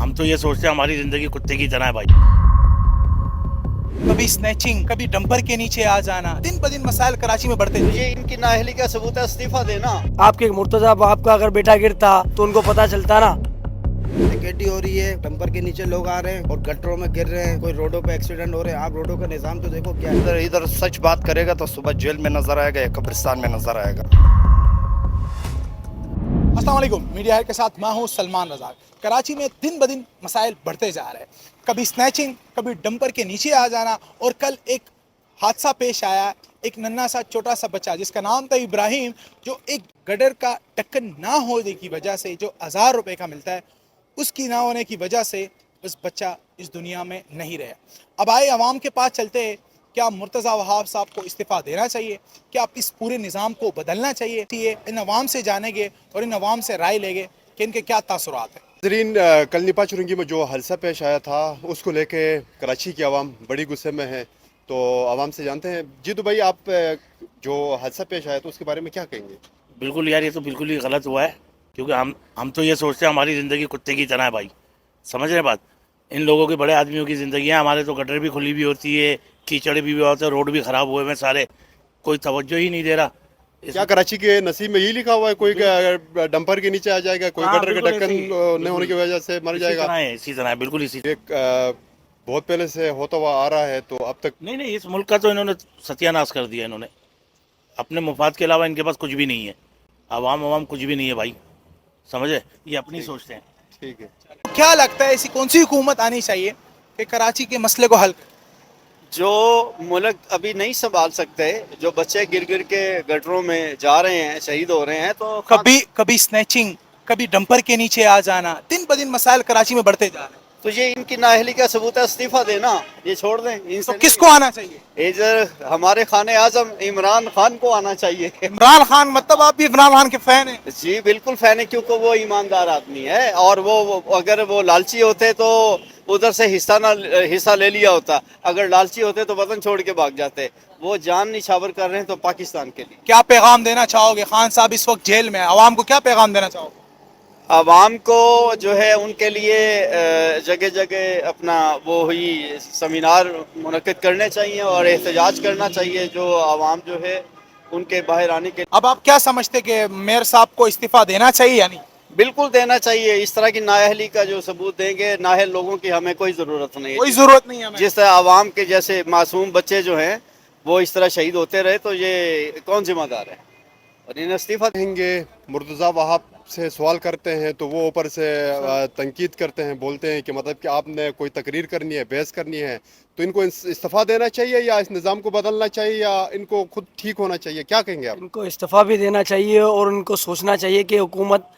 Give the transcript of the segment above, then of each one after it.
हम तो ये सोचते हैं हमारी जिंदगी कुत्ते की तरह है भाई। कभी स्नैचिंग, कभी डंपर के नीचे आ जाना, दिन ब दिन मसाइल कराची में बढ़ते ये इनकी नाअहली का सबूत है, इस्तीफा देना। आपके मुर्तजा बाप का अगर बेटा गिरता तो उनको पता चलता ना। डकैती हो रही है, डंपर के नीचे लोग आ रहे हैं और गटरों में गिर रहे हैं, कोई रोडों पे एक्सीडेंट हो रहे हैं। आप रोडों का निजाम तो देखो क्या है। इधर सच बात करेगा तो सुबह जेल में नजर आएगा या कब्रिस्तान में नजर आएगा। अस्सलाम वालेकुम, मीडिया के साथ मैं हूं सलमान रज़ा। कराची में दिन ब दिन मसाइल बढ़ते जा रहे हैं, कभी स्नैचिंग, कभी डंपर के नीचे आ जाना। और कल एक हादसा पेश आया, एक नन्हा सा छोटा सा बच्चा जिसका नाम था इब्राहिम, जो एक गडर का टक्कर ना होने की वजह से जो 1000 रुपए का मिलता है, उसकी ना होने की वजह से उस बच्चा इस दुनिया में नहीं रहा। अब आए अवाम के पास चलते हैं, क्या मुर्तज़ा वहाब साहब को इस्तीफ़ा देना चाहिए? क्या आप इस पूरे निज़ाम को बदलना चाहिए? इन अवाम से जानेंगे और इन अवाम से राय लेंगे कि इनके क्या तासुरात हैं। नाज़रीन, कल निपा चुरंगी में जो हादसा पेश आया था उसको लेके कराची की आवाम बड़ी गुस्से में है। तो आवाम से जानते हैं। जी तो भाई, आप जो हादसा पेश आया तो उसके बारे में क्या कहेंगे? बिल्कुल यार, ये तो बिल्कुल ही गलत हुआ है, क्योंकि हम तो ये सोचते हैं हमारी ज़िंदगी कुत्ते की तरह है भाई। समझ रहे हैं बात? इन लोगों के बड़े आदमियों की ज़िंदगी है, हमारे तो गटर भी खुली भी होती है, कीचड़ भी होते हैं, रोड भी ख़राब हुए हैं सारे, कोई तवज्जो ही नहीं दे रहा। क्या कराची के नसीब में यही लिखा हुआ है कोई डंपर के नीचे आ जाएगा, कोई हाँ, गटर का बिल्कुल ढक्कन ऐसे ही, न होने की वजह से मर जाएगा? इसी तरह है, बिल्कुल इसी। एक बहुत पहले से होता हुआ आ रहा है, तो अब तक नहीं, इस मुल्क का तो इन्होंने सत्यानाश कर दिया। इन्होंने अपने मुफाद के अलावा इनके पास कुछ भी नहीं है। आवाम कुछ भी नहीं है भाई, समझे? ये अपनी सोचते हैं। ठीक है। क्या लगता है ऐसी कौन सी हुकूमत आनी चाहिए कि कराची के मसले को हल करे? जो मुल्क अभी नहीं संभाल सकते, जो बच्चे गिर गिर के गटरों में जा रहे हैं, शहीद हो रहे हैं, तो कभी स्नैचिंग, कभी डंपर के नीचे आ जाना, दिन ब दिन मसाइल कराची में बढ़ते जा रहे हैं। तो ये इनकी नाअहली का सबूत है, इस्तीफा देना। ये छोड़ दें इनसे। तो किसको आना चाहिए? इधर हमारे खाने आजम इमरान खान को आना चाहिए। इमरान खान, मतलब आप भी इमरान खान के फैन हैं? जी बिल्कुल फैन है, क्योंकि वो ईमानदार आदमी है। और वो अगर वो लालची होते तो उधर से हिस्सा ले लिया होता। अगर लालची होते तो वतन छोड़ के भाग जाते। वो जान निछावर कर रहे हैं तो पाकिस्तान के लिए। क्या पैगाम देना चाहोगे? खान साहब इस वक्त जेल में है, आवाम को क्या पैगाम देना चाहोगे? आवाम को जो है उनके लिए जगह जगह अपना वो ही सेमिनार मुनक्किद करने चाहिए और एहतजाज करना चाहिए, जो आवाम जो है उनके बाहर आने के। अब आप क्या समझते कि मेयर साहब को इस्तीफा देना चाहिए या नहीं? बिल्कुल देना चाहिए। इस तरह की नाअहली का जो सबूत देंगे, नाअहल लोगों की हमें कोई ज़रूरत नहीं है। कोई जरूरत नहीं है हमें। जिस तरह आवाम के जैसे मासूम बच्चे जो हैं वो इस तरह शहीद होते रहे, तो ये कौन जिम्मेदार है? और इन्हें इस्तीफा कहेंगे। मुर्तज़ा वहाब से सवाल करते हैं तो वो ऊपर से तनकीद करते हैं, बोलते हैं कि मतलब कि आपने कोई तकरीर करनी है, बहस करनी है, तो इनको इस्तीफ़ा देना चाहिए या इस निज़ाम को बदलना चाहिए या इनको खुद ठीक होना चाहिए? क्या कहेंगे आप? इनको इस्तीफ़ा भी देना चाहिए और उनको सोचना चाहिए कि हुकूमत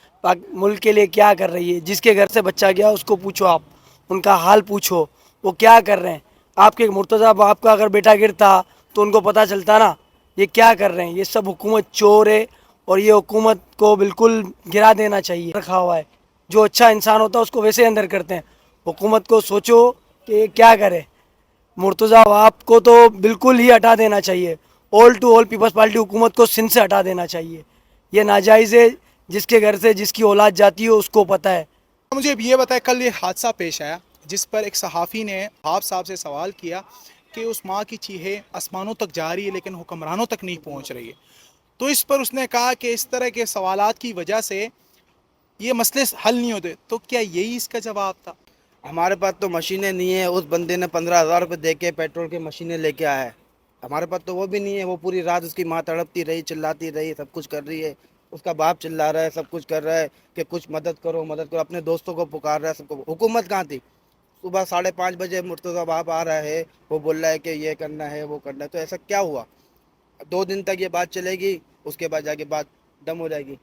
मुल्क के लिए क्या कर रही है। जिसके घर से बच्चा गया उसको पूछो, आप उनका हाल पूछो, वो क्या कर रहे हैं। आपके मुर्तज़ा बाप का अगर बेटा गिरता तो उनको पता चलता ना। ये क्या कर रहे हैं? ये सब हुकूमत चोर है और ये हुकूमत को बिल्कुल गिरा देना चाहिए। रखा हुआ है, जो अच्छा इंसान होता है उसको वैसे अंदर करते हैं। हुकूमत को सोचो कि ये क्या करे। मुर्तज़ा बाप को तो बिल्कुल ही हटा देना चाहिए। All to all Peoples Party हुकूमत को सिंध से हटा देना चाहिए। ये नाजायज़ है, जिसके घर से जिसकी औलाद जाती है उसको पता है। मुझे ये बताए, कल ये हादसा पेश आया जिस पर एक सहाफ़ी ने वहाब साहब से सवाल किया कि उस माँ की चीखें आसमानों तक जा रही है लेकिन हुक्मरानों तक नहीं पहुँच रही है। तो इस पर उसने कहा कि इस तरह के सवालात की वजह से ये मसले हल नहीं होते। तो क्या यही इसका जवाब था? हमारे पास तो मशीनें नहीं है। उस बंदे ने 15,000 रुपये दे के पेट्रोल की मशीनें लेके आया है। हमारे पास तो वो भी नहीं है। वो पूरी रात उसकी माँ तड़पती रही, चिल्लाती रही, सब कुछ कर रही है। उसका बाप चिल्ला रहा है, सब कुछ कर रहा है कि कुछ मदद करो मदद करो। अपने दोस्तों को पुकार रहा है, सबको। हुकूमत कहाँ थी? सुबह 5:30 बजे मुर्तज़ा बाप आ रहा है, वो बोल रहा है कि ये करना है वो करना है। तो ऐसा क्या हुआ? 2 दिन तक ये बात चलेगी, उसके बाद जाके बात दम हो जाएगी।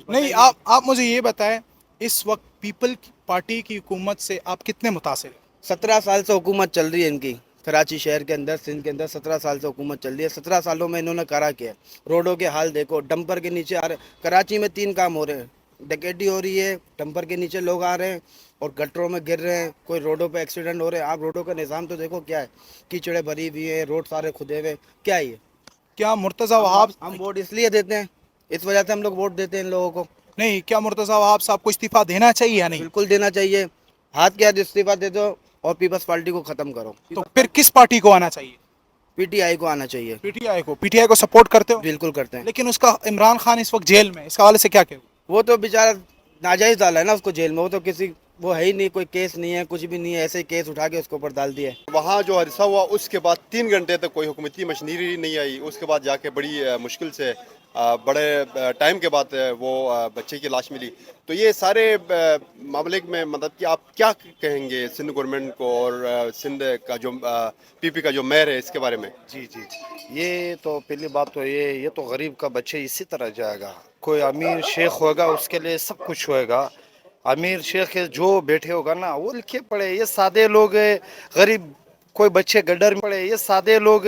नहीं, आप मुझे ये बताएं, इस वक्त पीपल पार्टी की हुकूमत से आप कितने मुतासिर हैं? 17 साल से हुकूमत चल रही है इनकी। कराची शहर के अंदर, सिंध के अंदर 17 साल से हुकूमत चल रही है। 17 सालों में इन्होंने करा क्या? रोडों के हाल देखो, डंपर के नीचे आ रहे। कराची में 3 काम हो रहे हैं, डकैती हो रही है, डंपर के नीचे लोग आ रहे हैं और गटरों में गिर रहे हैं, कोई रोडों पे एक्सीडेंट हो रहे हैं। आप रोडों का निज़ाम तो देखो क्या है। कीचड़े भरी हुई है, रोड सारे खुदे हुए। क्या है ये? क्या मुर्तज़ा वहाब हम वोट इसलिए देते हैं, इस वजह से हम लोग वोट देते हैं इन लोगों को। नहीं, क्या मुर्तज़ा वहाब साहब को इस्तीफा देना चाहिए या नहीं? बिल्कुल देना चाहिए। हाथ के हाथ इस्तीफा दे दो और पीपल्स पार्टी को खत्म करो। तो फिर किस पार्टी को आना चाहिए? पीटीआई को आना चाहिए। पीटीआई को। पीटीआई को सपोर्ट करते हो? बिल्कुल करते हैं। लेकिन उसका इमरान खान इस वक्त जेल में, इसके हवाले से क्या कहोगे? वो तो बेचारा नाजायज डाला है ना उसको जेल में, वो तो किसी वो है ही नहीं, कोई केस नहीं है, कुछ भी नहीं है, ऐसे ही केस उठा के उसके ऊपर डाल दिया है। वहाँ जो हादसा हुआ उसके बाद 3 घंटे तक कोई हुकूमती मशीनरी नहीं आई, उसके बाद जाके बड़ी मुश्किल से बड़े टाइम के बाद वो बच्चे की लाश मिली। तो ये सारे मामले में मतलब कि आप क्या कहेंगे सिंध गवर्नमेंट को और सिंध का जो पीपी का जो मेयर है इसके बारे में? जी जी, ये तो पहली बात तो ये तो गरीब का बच्चे इसी तरह जाएगा। कोई अमीर शेख होगा उसके लिए सब कुछ होएगा। अमीर शेख जो बैठे होगा ना वो लिखे पड़े, ये सादे लोग गरीब, कोई बच्चे गड्ढर में पड़े, ये सादे लोग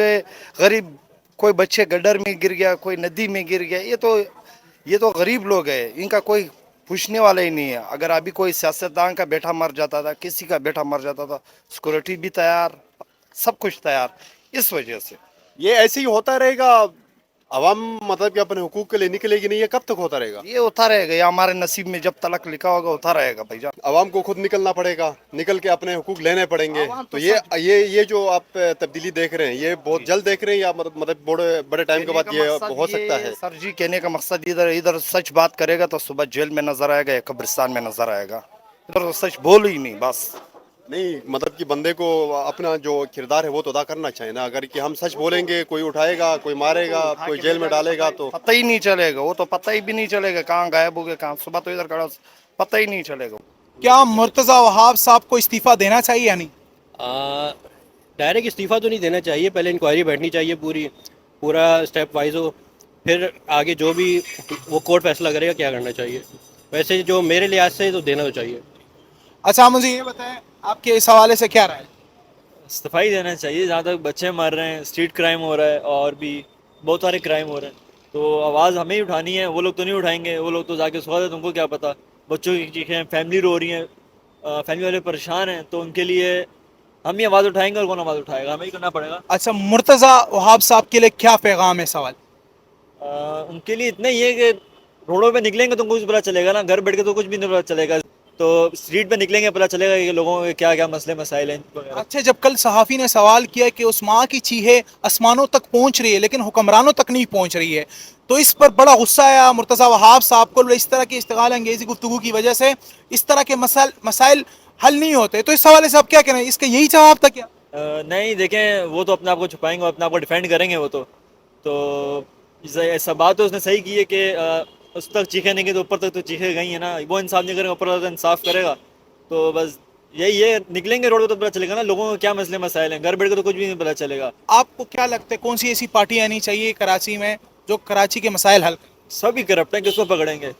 गरीब, कोई बच्चे गड्ढर में गिर गया, कोई नदी में गिर गया, ये तो गरीब लोग हैं, इनका कोई पूछने वाला ही नहीं है। अगर अभी कोई सियासतदान का बेटा मर जाता था, किसी का बेटा मर जाता था, सिक्योरिटी भी तैयार, सब कुछ तैयार। इस वजह से ये ऐसे ही होता रहेगा, अवाम मतलब कि अपने हुकूक के लिए निकलेगी नहीं, ये कब तक होता रहेगा? ये होता रहेगा, ये हमारे नसीब में जब तलक लिखा होगा होता रहेगा भाईजान। अवाम को खुद निकलना पड़ेगा, निकल के अपने हुकूक लेने पड़ेंगे। तो ये जो आप तब्दीली देख रहे हैं ये बहुत जल्द देख रहे हैं या मतलब बड़े टाइम के बाद ये हो सकता है? सर जी, कहने का मकसद इधर सच बात करेगा तो सुबह जेल में नजर आएगा या कब्रिस्तान में नजर आएगा, इधर तो सच बोल ही नहीं बस। नहीं मतलब कि बंदे को अपना जो किरदार है वो तो अदा करना चाहिए ना। अगर कि हम सच बोलेंगे, कोई उठाएगा, कोई मारेगा, कोई जेल में डालेगा तो पता ही नहीं चलेगा, वो तो पता ही भी नहीं चलेगा कहाँ गायब हो गए, कहाँ सुबह तो इधर खड़ा, पता ही नहीं चलेगा। क्या मुर्तज़ा वहाब साहब को इस्तीफा देना चाहिए या नहीं? डायरेक्ट इस्तीफ़ा तो नहीं देना चाहिए, पहले इंक्वायरी बैठनी चाहिए, पूरा स्टेप वाइज हो, फिर आगे जो भी वो कोर्ट फैसला करेगा क्या करना चाहिए। वैसे जो मेरे लिहाज से तो देना तो चाहिए। अच्छा मुझे ये बताएं, आपके इस हवाले से क्या राय है? इस्तीफा ही देना चाहिए। जहाँ तक बच्चे मर रहे हैं, स्ट्रीट क्राइम हो रहा है और भी बहुत सारे क्राइम हो रहे हैं, तो आवाज़ हमें ही उठानी है। वो लोग तो नहीं उठाएंगे, वो लोग तो जाके सो जाते, तुमको क्या पता। बच्चों की चीखें, फैमिली रो रही है, फैमिली वाले परेशान हैं, तो उनके लिए हम ही आवाज़ उठाएंगे और कौन आवाज़ उठाएगा? हमें ही करना पड़ेगा। अच्छा मुर्तज़ा वहाब साहब के लिए क्या पैगाम है? सवाल उनके लिए इतना ही है कि रोडों पे निकलेंगे तो कुछ पता चलेगा ना, घर बैठ के तो कुछ भी नहीं पता चलेगा, तो स्ट्रीट पे निकलेंगे पता चलेगा कि लोगों के क्या क्या मसले मसाइल हैं। अच्छा जब कल सहाफ़ी ने सवाल किया कि उस माँ की चीखें आसमानों तक पहुँच रही है लेकिन हुक्मरानों तक नहीं पहुँच रही है, तो इस पर बड़ा गुस्सा आया मुर्तज़ा वहाब साहब को। इस तरह की इश्तिगाल अंगेज़ी गुफ्तगू की वजह से इस तरह के मसाइल हल नहीं होते, तो इस हवाले से आप क्या कह रहे हैं? इसका यही जवाब था क्या? नहीं देखें, वो तो अपने आप को छुपाएंगे, अपने आप को डिफेंड करेंगे। वो तो ऐसा बात तो उसने सही की है कि उस तक चीखें नहीं की तो ऊपर तक तो चीखें गई है ना। वो इंसाफ नहीं करेगा, ऊपर तक इंसाफ करेगा, तो बस यही है। निकलेंगे रोड पे तो पता चलेगा ना लोगों को क्या मसले मसाइल हैं, घर बैठ के तो कुछ भी नहीं पता चलेगा। आपको क्या लगता है कौन सी ऐसी पार्टी आनी चाहिए कराची में जो कराची के मसाइल हल करे? सभी करप्ट हैं, किसको पकड़ेंगे?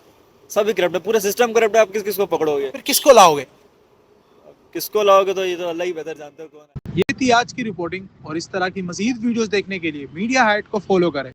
सभी करप्ट है, पूरा सिस्टम करप्ट है, आप किसको पकड़ोगे? फिर किसको लाओगे? किसको लाओगे तो ये तो अल्लाह ही बेहतर जानते हो कौन है। ये थी आज की रिपोर्टिंग, और इस तरह की मजीद वीडियोस देखने के लिए मीडिया हाइट को फॉलो करें।